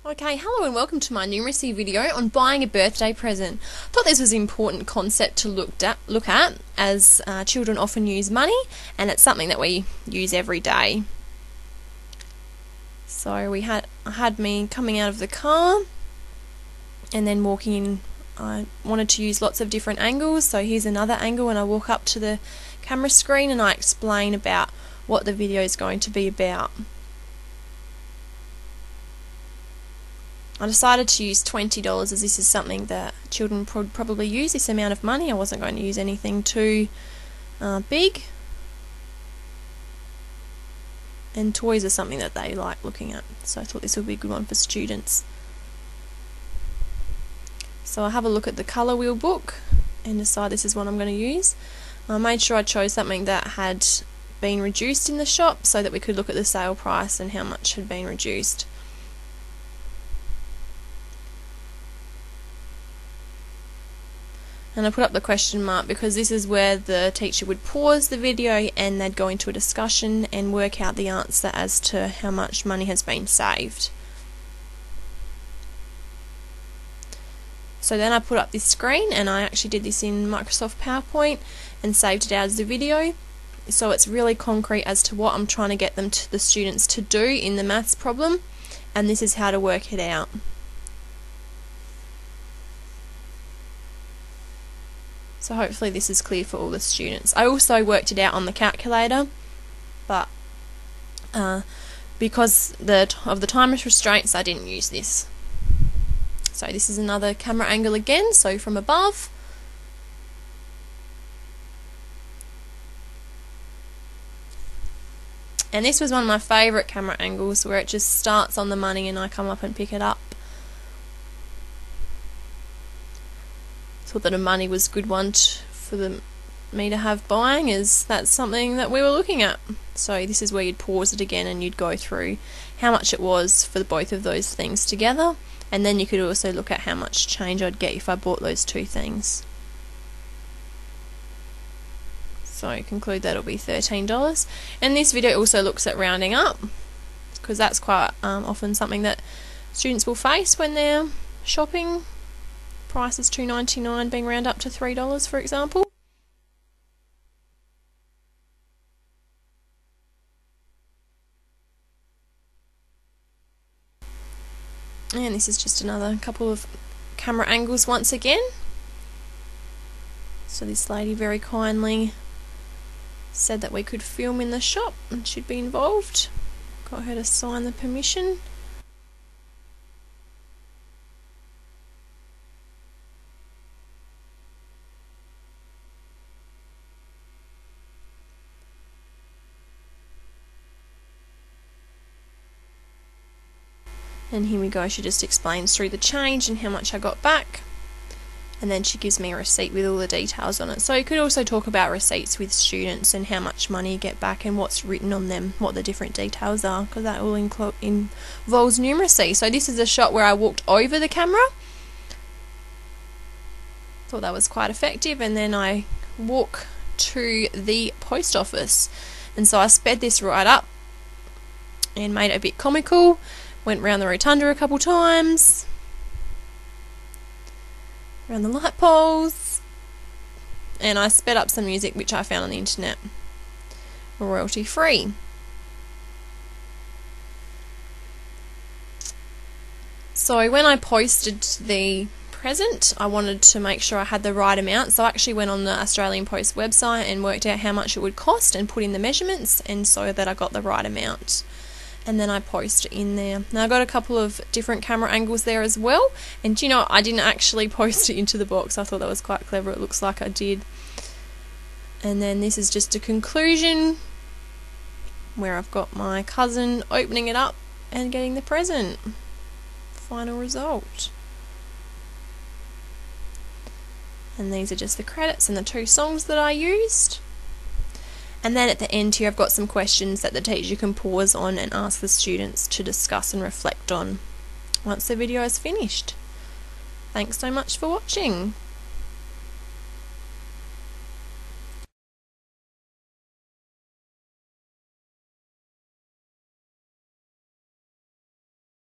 Okay, hello and welcome to my numeracy video on buying a birthday present. I thought this was an important concept to look at as children often use money, and it's something that we use every day. So I had me coming out of the car and then walking in. I wanted to use lots of different angles, so here's another angle, and I walk up to the camera screen and I explain about what the video is going to be about. I decided to use $20 as this is something that children probably use, this amount of money. I wasn't going to use anything too big. And toys are something that they like looking at, so I thought this would be a good one for students. So I have a look at the colour wheel book and decide this is what I'm going to use. I made sure I chose something that had been reduced in the shop so that we could look at the sale price and how much had been reduced. And I put up the question mark because this is where the teacher would pause the video and they'd go into a discussion and work out the answer as to how much money has been saved. So then I put up this screen, and I actually did this in Microsoft PowerPoint and saved it out as a video, so it's really concrete as to what I'm trying to get the students to do in the maths problem, and this is how to work it out. So hopefully this is clear for all the students. I also worked it out on the calculator, but because of the time restraints, I didn't use this. So this is another camera angle again, so from above. And this was one of my favourite camera angles, where it just starts on the money and I come up and pick it up. Thought that a money was a good one for me to have buying, as that's something that we were looking at. So this is where you'd pause it again and you'd go through how much it was for both of those things together, and then you could also look at how much change I'd get if I bought those two things. So conclude that it'll be $13. And this video also looks at rounding up, because that's quite often something that students will face when they're shopping. Price is $2.99 being rounded up to $3, for example. And this is just another couple of camera angles once again. So this lady very kindly said that we could film in the shop and she'd be involved. Got her to sign the permission. And here we go, she just explains through the change and how much I got back, and then she gives me a receipt with all the details on it. So you could also talk about receipts with students and how much money you get back and what's written on them, what the different details are, because that all involves numeracy. So this is a shot where I walked over the camera. Thought that was quite effective, and then I walk to the post office, and so I sped this right up and made it a bit comical. Went round the rotunda a couple times, around the light poles, and I sped up some music which I found on the internet, royalty free. So when I posted the present, I wanted to make sure I had the right amount, so I actually went on the Australian Post website and worked out how much it would cost and put in the measurements, and so that I got the right amount. And then I post it in there. Now I got a couple of different camera angles there as well, and you know, I didn't actually post it into the box. I thought that was quite clever. It looks like I did. And then this is just a conclusion where I've got my cousin opening it up and getting the present. Final result. And these are just the credits and the two songs that I used. And then at the end here I've got some questions that the teacher can pause on and ask the students to discuss and reflect on once the video is finished. Thanks so much for watching.